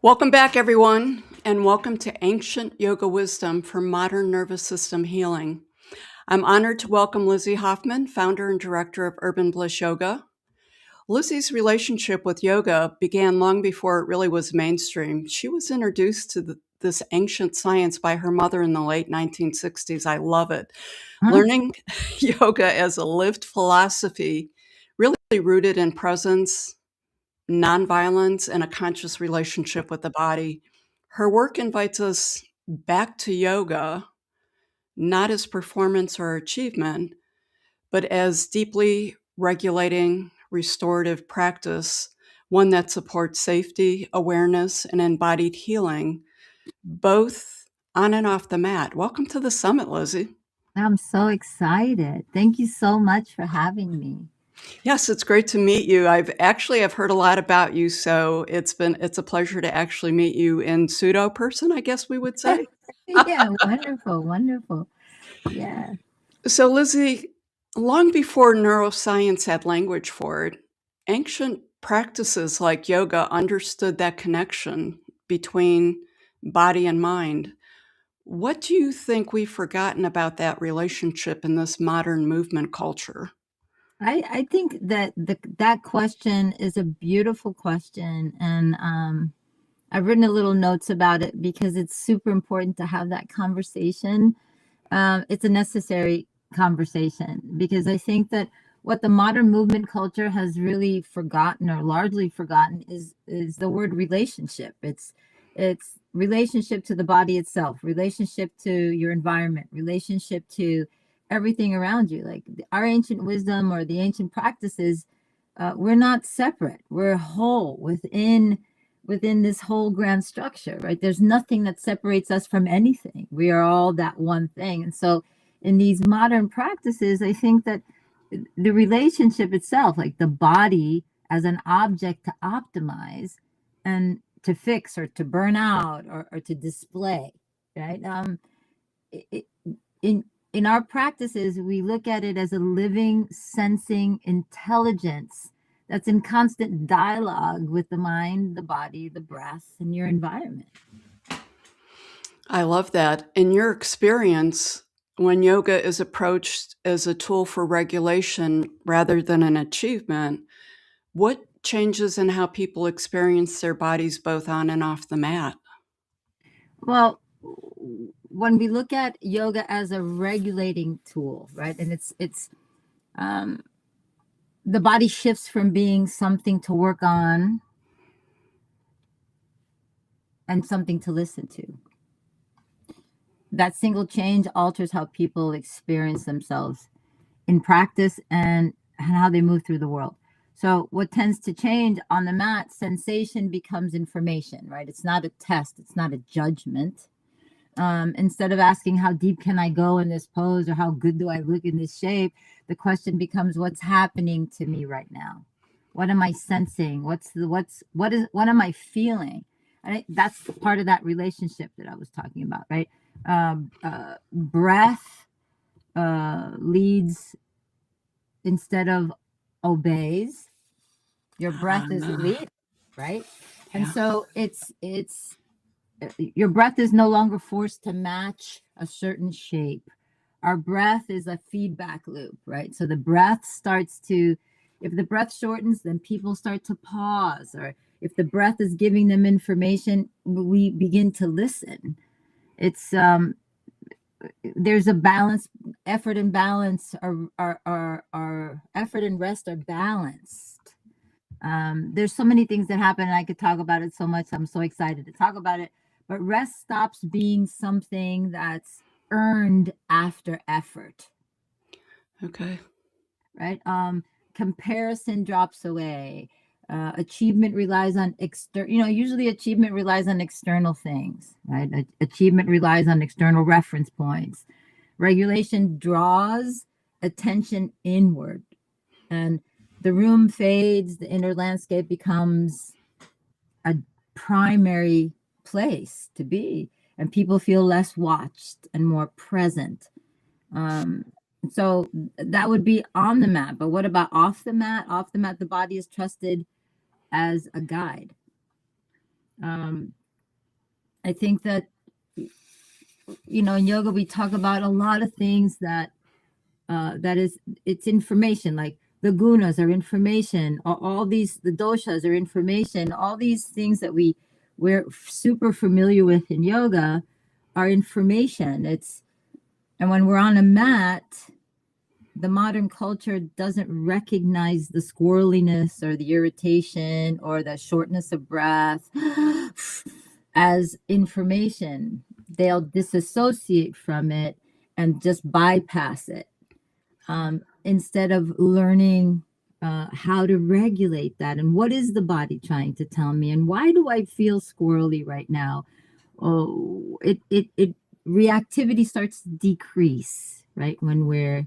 Welcome back, everyone, and welcome to Ancient Yoga Wisdom for Modern Nervous System Healing. I'm honored to welcome Lizzy Hoffman, founder and director of Urban Bliss Yoga. Lizzy's relationship with yoga began long before it really was mainstream. She was introduced to this ancient science by her mother in the late 1960s. I love it. Learning yoga as a lived philosophy, really rooted in presence, nonviolence, and a conscious relationship with the body. Her work invites us back to yoga, not as performance or achievement, but as deeply regulating, restorative practice, one that supports safety, awareness, and embodied healing, both on and off the mat. Welcome to the summit, Lizzy. I'm so excited. Thank you so much for having me. Yes, it's great to meet you. I've heard a lot about you, so it's a pleasure to actually meet you in pseudo person, I guess we would say. Yeah, wonderful, wonderful. Yeah. So, Lizzy, long before neuroscience had language for it, ancient practices like yoga understood that connection between body and mind. What do you think we've forgotten about that relationship in this modern movement culture? I think that that question is a beautiful question, and I've written a little notes about it because it's super important to have that conversation. It's a necessary conversation because I think that what the modern movement culture has really forgotten or largely forgotten is the word relationship. It's relationship to the body itself, relationship to your environment, relationship to everything around you. Like our ancient wisdom or the ancient practices, we're not separate. We're whole within this whole grand structure, right? There's nothing that separates us from anything. We are all that one thing. And so in these modern practices, I think that the relationship itself, like the body as an object to optimize and to fix or to burn out or to display, right? It, in in our practices, we look at it as a living, sensing intelligence that's in constant dialogue with the mind, the body, the breath, and your environment. I love that. In your experience, when yoga is approached as a tool for regulation rather than an achievement, what changes in how people experience their bodies both on and off the mat? Well, when we look at yoga as a regulating tool, right, and it's um, the body shifts from being something to work on and something to listen to. That single change alters how people experience themselves in practice and how they move through the world. So, what tends to change on the mat, sensation becomes information, right? It's not a test, it's not a judgment. Instead of asking how deep can I go in this pose or how good do I look in this shape, the question becomes what's happening to me right now. What am I sensing? What am I feeling? And that's part of that relationship that I was talking about, right? Breath leads instead of obeys. Your breath is lead, right? And Yeah. so it's your breath is no longer forced to match a certain shape. Our breath is a feedback loop, right? So the breath starts to, if the breath shortens, then people start to pause, or if the breath is giving them information, we begin to listen. It's there's a balance. Effort and balance are effort and rest are balanced. There's so many things that happen, and I could talk about it so much. I'm so excited to talk about it. But rest stops being something that's earned after effort, Okay. right? Comparison drops away. Achievement relies on usually achievement relies on external things, right? Achievement relies on external reference points. Regulation draws attention inward, and the room fades, the inner landscape becomes a primary place to be, and people feel less watched and more present. Um, so that would be on the mat. But what about off the mat? Off the mat, the body is trusted as a guide. I think that, in yoga, we talk about a lot of things that it's information, like the gunas are information, all these, the doshas are information, all these things that we're super familiar with in yoga are information. And when we're on a mat, the modern culture doesn't recognize the squirreliness or the irritation or the shortness of breath as information. They'll disassociate from it and just bypass it, instead of learning how to regulate that. And what is the body trying to tell me? And why do I feel squirrely right now? Oh, it reactivity starts to decrease, right? When we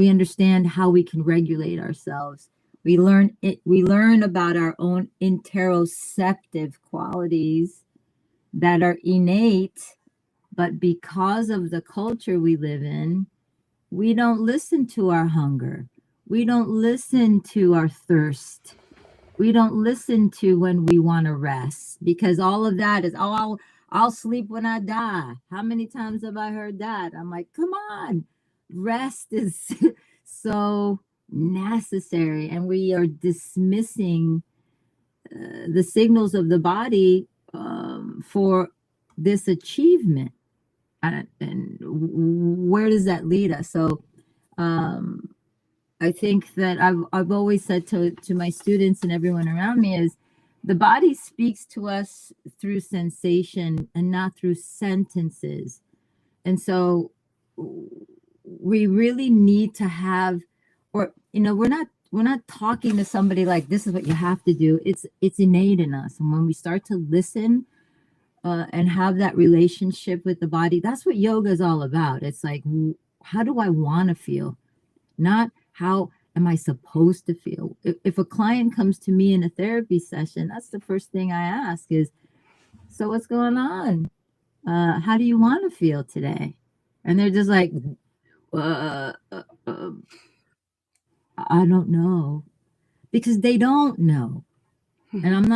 understand how we can regulate ourselves. We learn about our own interoceptive qualities that are innate, but because of the culture we live in, we don't listen to our hunger. We don't listen to our thirst. We don't listen to when we want to rest, because all of that is, oh, I'll sleep when I die. How many times have I heard that? I'm like, come on, rest is so necessary, and we are dismissing the signals of the body for this achievement. And where does that lead us? So I think that I've always said to my students and everyone around me is, the body speaks to us through sensation and not through sentences. And so we really need to have, or we're not talking to somebody like, this is what you have to do. It's innate in us. And when we start to listen and have that relationship with the body, that's what yoga is all about. It's like, how do I want to feel? Not how am I supposed to feel? If a client comes to me in a therapy session, that's the first thing I ask is, so what's going on? How do you want to feel today? And they're just like, I don't know, because they don't know. And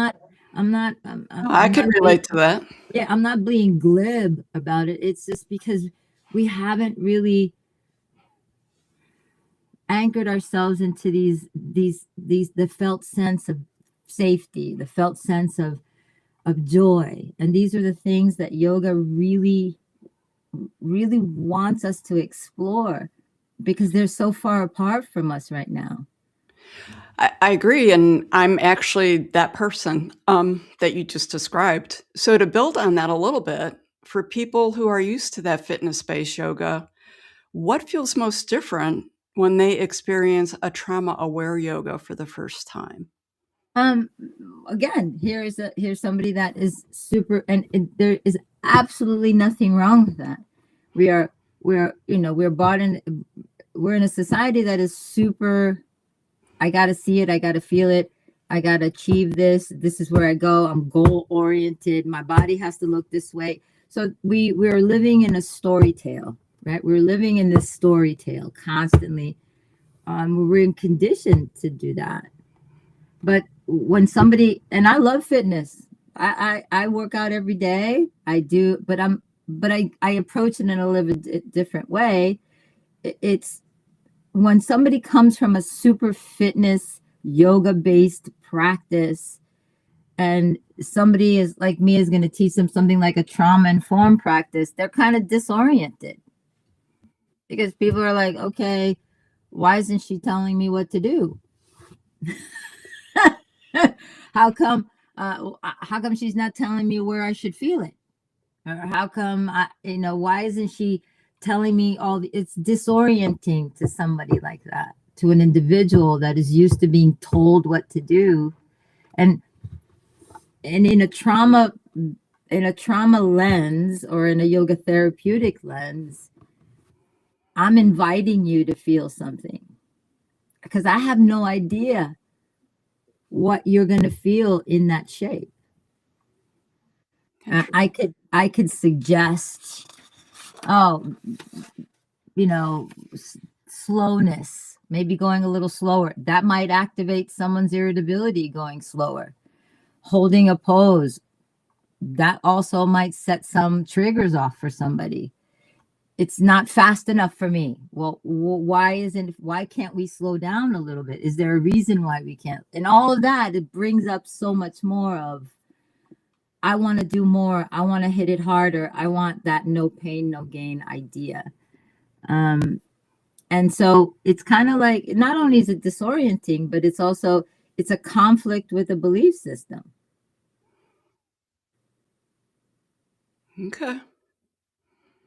I could relate to that. yeah, I'm not being glib about it. It's just because we haven't really anchored ourselves into the felt sense of safety, the felt sense of joy. And these are the things that yoga really wants us to explore, because they're so far apart from us right now. I agree, and I'm actually that person that you just described. So to build on that a little bit, for people who are used to that fitness-based yoga, what feels most different when they experience a trauma-aware yoga for the first time? Again, here's somebody that is super, and there is absolutely nothing wrong with that. We're brought in, we're in a society that is super, I got to see it, I got to feel it, I got to achieve this is where I go, I'm goal oriented, my body has to look this way. So we're living in a story tale, right? We're living in this story tale constantly. We're conditioned to do that. But when somebody, and I love fitness, I work out every day, I do, but I approach it in a little bit different way. It's when somebody comes from a super fitness yoga based practice, and somebody is like me is going to teach them something like a trauma informed practice, they're kind of disoriented, because people are like, okay, why isn't she telling me what to do? how come she's not telling me where I should feel it? Or how come why isn't she telling me it's disorienting to somebody like that, to an individual that is used to being told what to do. And in a trauma lens, or in a yoga therapeutic lens, I'm inviting you to feel something, because I have no idea what you're going to feel in that shape. I could suggest, slowness, maybe going a little slower. That might activate someone's irritability, going slower. holding a pose, that also might set some triggers off for somebody. It's not fast enough for me. Well, why can't we slow down a little bit? Is there a reason why we can't? And all of that, it brings up so much more of, I want to do more. I want to hit it harder. I want that no pain, no gain idea. And so it's kind of like, not only is it disorienting, but it's a conflict with a belief system. Okay.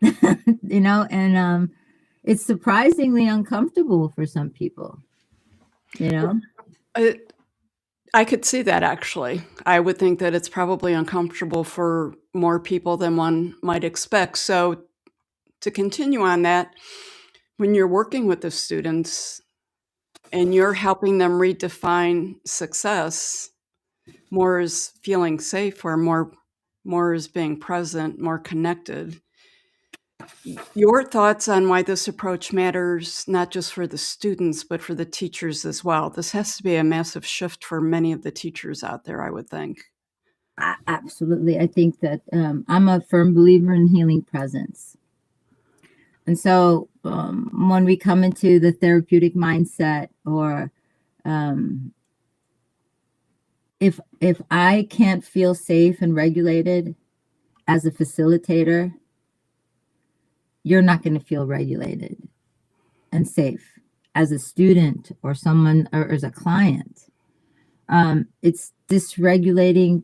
And it's surprisingly uncomfortable for some people, I could see that, actually. I would think that it's probably uncomfortable for more people than one might expect. So to continue on that, when you're working with the students and you're helping them redefine success, more as feeling safe, or more as being present, more connected, your thoughts on why this approach matters, not just for the students, but for the teachers as well. This has to be a massive shift for many of the teachers out there, I would think. Absolutely. I think that I'm a firm believer in healing presence. And so when we come into the therapeutic mindset, or if I can't feel safe and regulated as a facilitator, you're not going to feel regulated and safe as a student or someone, or as a client. It's dysregulating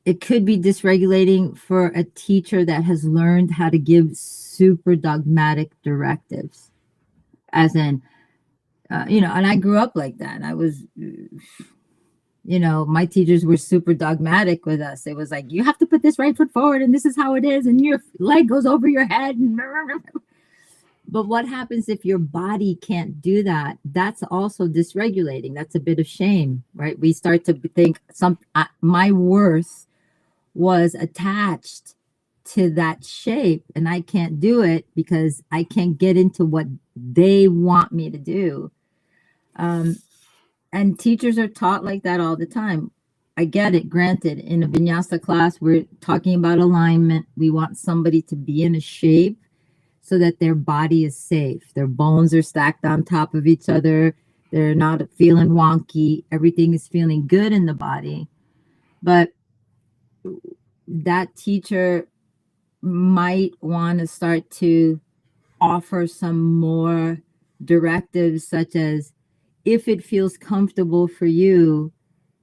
it could be dysregulating for a teacher that has learned how to give super dogmatic directives, as in, and I grew up like that. I was, my teachers were super dogmatic with us. It was like, you have to put this right foot forward, and this is how it is, and your leg goes over your head. But what happens if your body can't do that? That's also dysregulating. That's a bit of shame, right? We start to think my worth was attached to that shape, and I can't do it because I can't get into what they want me to do. And teachers are taught like that all the time. I get it. Granted, in a vinyasa class, we're talking about alignment. We want somebody to be in a shape so that their body is safe. Their bones are stacked on top of each other. They're not feeling wonky. Everything is feeling good in the body. But that teacher might want to start to offer some more directives, such as, if it feels comfortable for you,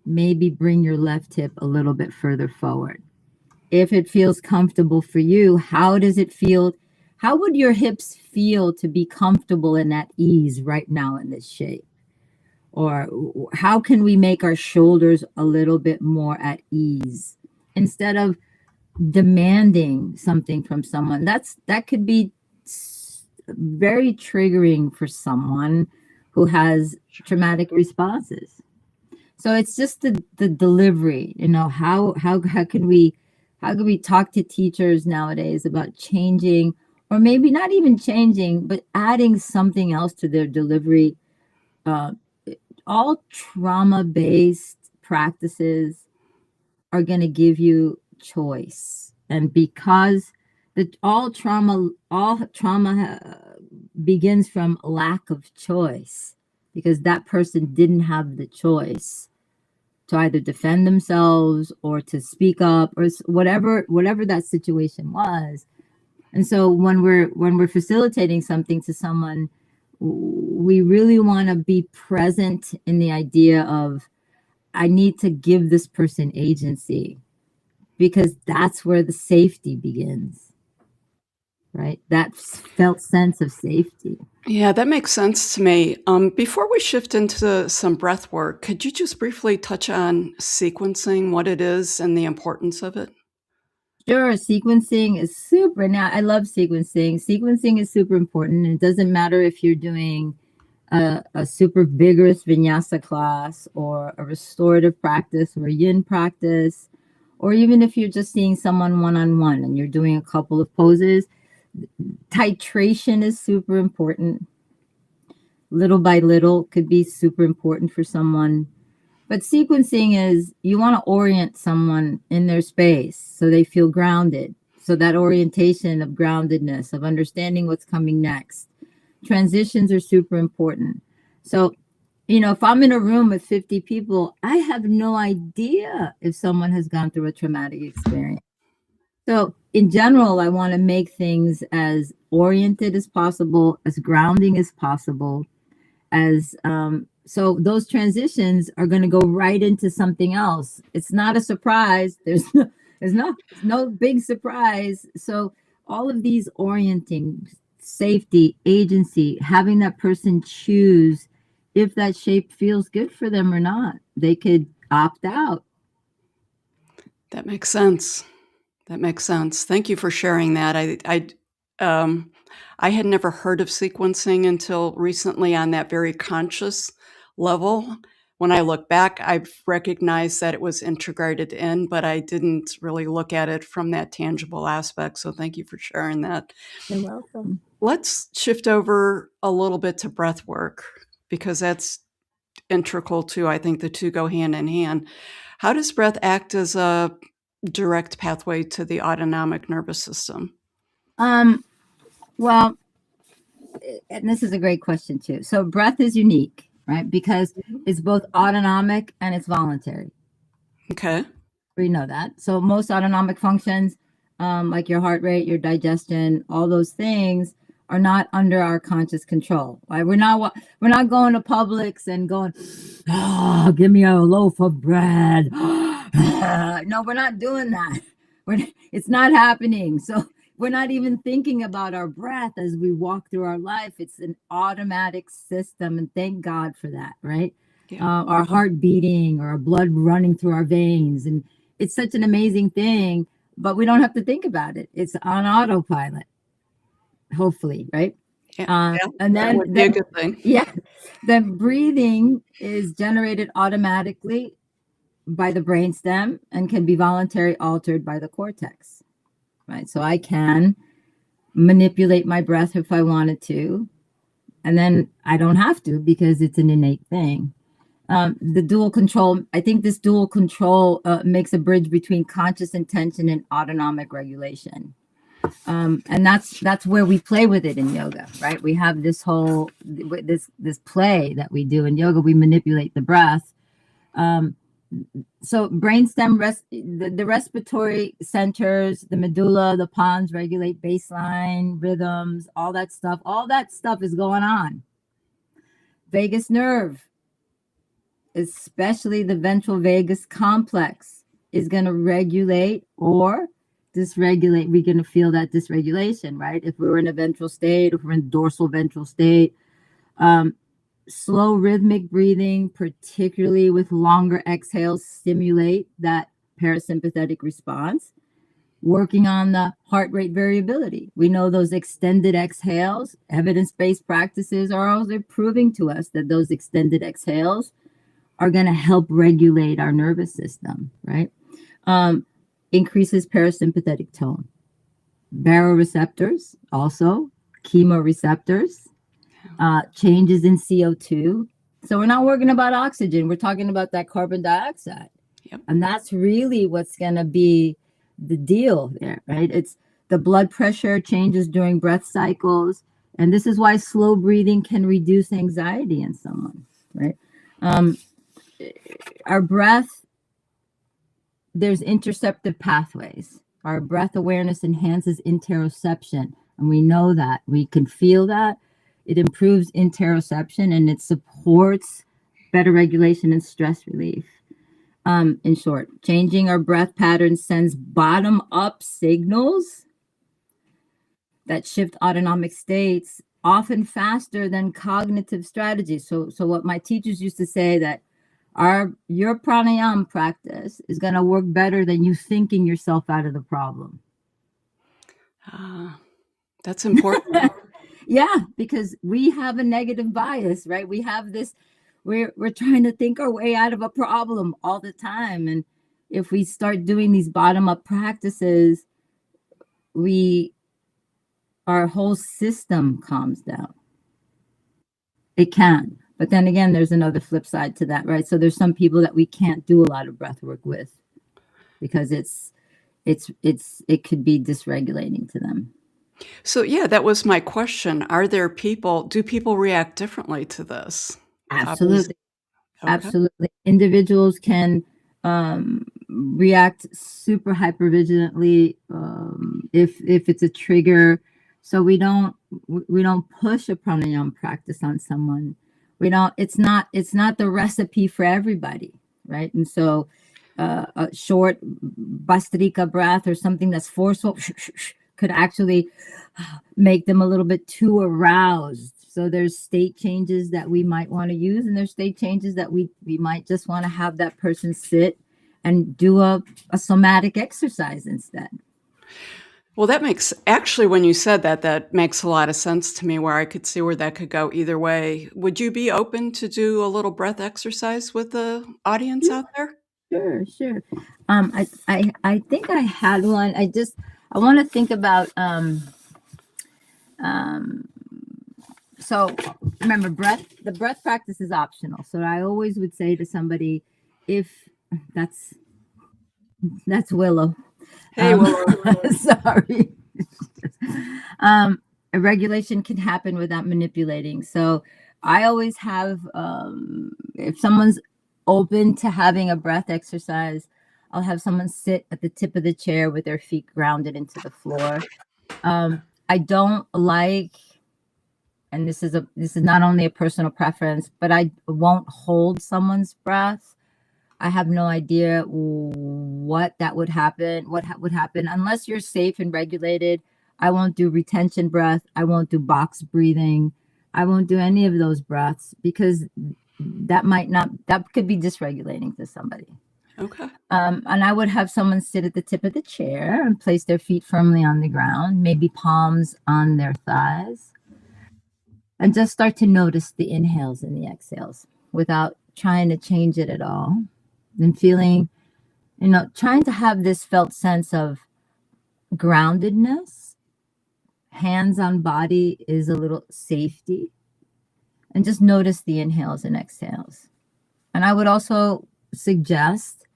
maybe bring your left hip a little bit further forward. If it feels comfortable for you, how does it feel? How would your hips feel to be comfortable and at ease right now in this shape? Or how can we make our shoulders a little bit more at ease, instead of demanding something from someone? That could be very triggering for someone who has traumatic responses. So it's just the delivery, how can we talk to teachers nowadays about changing, or maybe not even changing, but adding something else to their delivery. All trauma-based practices are going to give you choice. And because all trauma begins from lack of choice, because that person didn't have the choice to either defend themselves or to speak up, or whatever that situation was. And so when we're facilitating something to someone, we really want to be present in the idea of, I need to give this person agency, because that's where the safety begins, right? That felt sense of safety. Yeah, that makes sense to me. Before we shift into some breath work, could you just briefly touch on sequencing, what it is, and the importance of it? Sure, sequencing is super. Now, I love sequencing. Sequencing is super important. It doesn't matter if you're doing a super vigorous vinyasa class, or a restorative practice, or a yin practice, or even if you're just seeing someone one-on-one and you're doing a couple of poses. Titration is super important. little by little could be super important for someone. But sequencing is you want to orient someone in their space so they feel grounded. So that orientation of groundedness, of understanding what's coming next. Transitions are super important. So, if I'm in a room with 50 people, I have no idea if someone has gone through a traumatic experience. So, in general, I want to make things as oriented as possible, as grounding as possible, as so those transitions are going to go right into something else. It's not a surprise. There's no big surprise. So all of these orienting, safety, agency, having that person choose if that shape feels good for them or not. They could opt out. That makes sense. That makes sense. Thank you for sharing that. I had never heard of sequencing until recently on that very conscious level. When I look back, I've recognized that it was integrated in, but I didn't really look at it from that tangible aspect. So thank you for sharing that. You're welcome. Let's shift over a little bit to breath work because that's integral too. I think the two go hand in hand. How does breath act as a direct pathway to the autonomic nervous system? Well, and this is a great question too. So breath is unique, right? Because it's both autonomic and it's voluntary. Okay. We know that. So most autonomic functions, like your heart rate, your digestion, all those things are not under our conscious control. Right? We're not going to Publix and going, oh, give me a loaf of bread. No, we're not doing that. It's not happening. So we're not even thinking about our breath as we walk through our life. It's an automatic system, and thank God for that, right? Yeah. Our heart beating or our blood running through our veins, and it's such an amazing thing, but we don't have to think about it. It's on autopilot, hopefully, right? Yeah, And that then, would be a good thing. yeah, then breathing is generated automatically by the brainstem and can be voluntarily altered by the cortex, right? So I can manipulate my breath if I wanted to, and then I don't have to because it's an innate thing. The dual control, I think this dual control makes a bridge between conscious intention and autonomic regulation. And that's where we play with it in yoga, right? We have this whole this play that we do in yoga. We manipulate the breath. So brainstem, the respiratory centers, the medulla, the pons regulate baseline rhythms, all that stuff. All that stuff is going on. Vagus nerve, especially the ventral vagus complex, is going to regulate or dysregulate. We're going to feel that dysregulation, right? If we're in a ventral state, if we're in dorsal ventral state. Slow rhythmic breathing, particularly with longer exhales, stimulate that parasympathetic response. Working on the heart rate variability. We know those extended exhales, evidence-based practices are also proving to us that those extended exhales are going to help regulate our nervous system, right? Increases parasympathetic tone. Baroreceptors, also chemoreceptors, changes in CO2. So we're not working about oxygen. We're talking about that carbon dioxide. Yep. And that's really what's going to be the deal there, right? It's the blood pressure changes during breath cycles. And this is why slow breathing can reduce anxiety in someone, right? Our breath, there's interceptive pathways. Our breath awareness enhances interoception. And we know that. We can feel that. It improves interoception and it supports better regulation and stress relief. In short, changing our breath pattern sends bottom-up signals that shift autonomic states often faster than cognitive strategies. So what my teachers used to say that your pranayama practice is going to work better than you thinking yourself out of the problem. That's important. Yeah, because we have a negative bias, right? We have this, we're trying to think our way out of a problem all the time. And if we start doing these bottom-up practices, our whole system calms down. It can. But then again, there's another flip side to that, right? So there's some people that we can't do a lot of breath work with because it could be dysregulating to them. So, yeah, that was my question. Do people react differently to this? Obviously. Absolutely. Okay. Absolutely. Individuals can react super hypervigilantly if it's a trigger. So we don't push a pranayama practice on someone. We don't. It's not the recipe for everybody, right? And so a short bastrika breath or something that's forceful could actually make them a little bit too aroused. So there's state changes that we might want to use, and there's state changes that we might just want to have that person sit and do a somatic exercise instead. Well, that makes actually, when you said that, that makes a lot of sense to me, where I could see where that could go either way. Would you be open to do a little breath exercise with the audience out there? Sure, sure. I think I had one. I want to think about so remember, the breath practice is optional. So I always would say to somebody, if that's Willow. Hey, Willow. Sorry. A regulation can happen without manipulating. So I always have, if someone's open to having a breath exercise, I'll have someone sit at the tip of the chair with their feet grounded into the floor. I don't like, and this is not only a personal preference, but I won't hold someone's breath. I have no idea what would happen unless you're safe and regulated. I won't do retention breath. I won't do box breathing. I won't do any of those breaths because that could be dysregulating to somebody. Okay. And I would have someone sit at the tip of the chair and place their feet firmly on the ground, maybe palms on their thighs, and just start to notice the inhales and the exhales without trying to change it at all. And feeling, trying to have this felt sense of groundedness, hands on body is a little safety, and just notice the inhales and exhales. And I would also suggest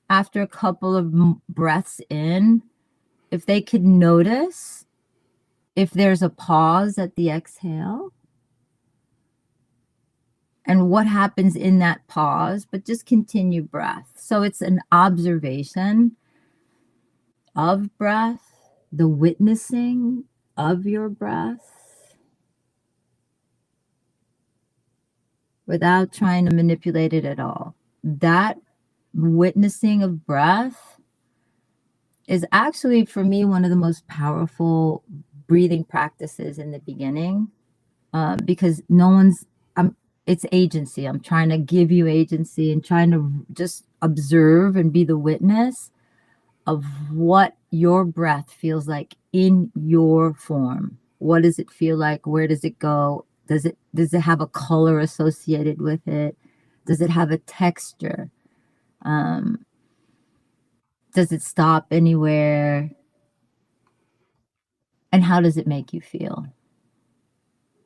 after a couple of breaths in, if they could notice if there's a pause at the exhale and what happens in that pause, but just continue breath. So it's an observation of breath, the witnessing of your breath without trying to manipulate it at all. That witnessing of breath is actually, for me, one of the most powerful breathing practices in the beginning, because it's agency. I'm trying to give you agency and trying to just observe and be the witness of what your breath feels like in your form. What does it feel like? Where does it go? Does it have a color associated with it? Does it have a texture? Does it stop anywhere? And how does it make you feel?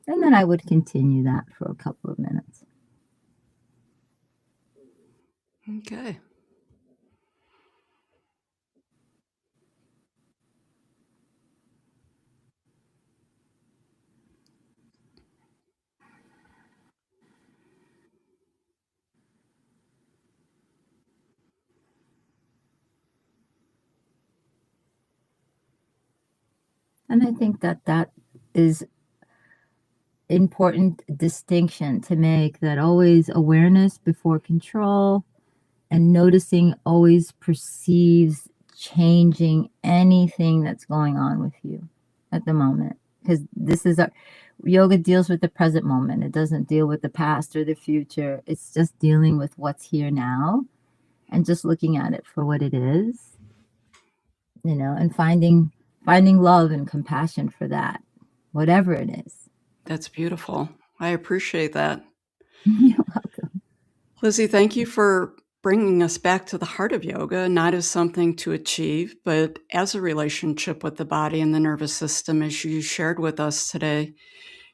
And then I would continue that for a couple of minutes. Okay. And I think that is important distinction to make, that always awareness before control, and noticing always perceives changing anything that's going on with you at the moment, because yoga deals with the present moment. It doesn't deal with the past or the future. It's just dealing with what's here now and just looking at it for what it is, and finding love and compassion for that, whatever it is. That's beautiful. I appreciate that. You're welcome. Lizzy, thank you for bringing us back to the heart of yoga, not as something to achieve, but as a relationship with the body and the nervous system, as you shared with us today.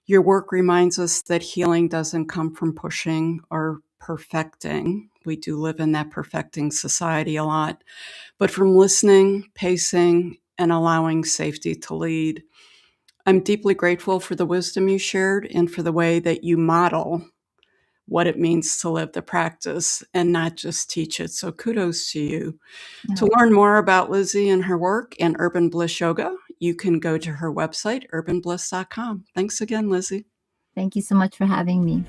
Your work reminds us that healing doesn't come from pushing or perfecting. We do live in that perfecting society a lot, but from listening, pacing, and allowing safety to lead. I'm deeply grateful for the wisdom you shared and for the way that you model what it means to live the practice and not just teach it. So kudos to you. To Yeah. learn more about Lizzy and her work and Urban Bliss Yoga, you can go to her website, urbanbliss.com. Thanks again, Lizzy. Thank you so much for having me.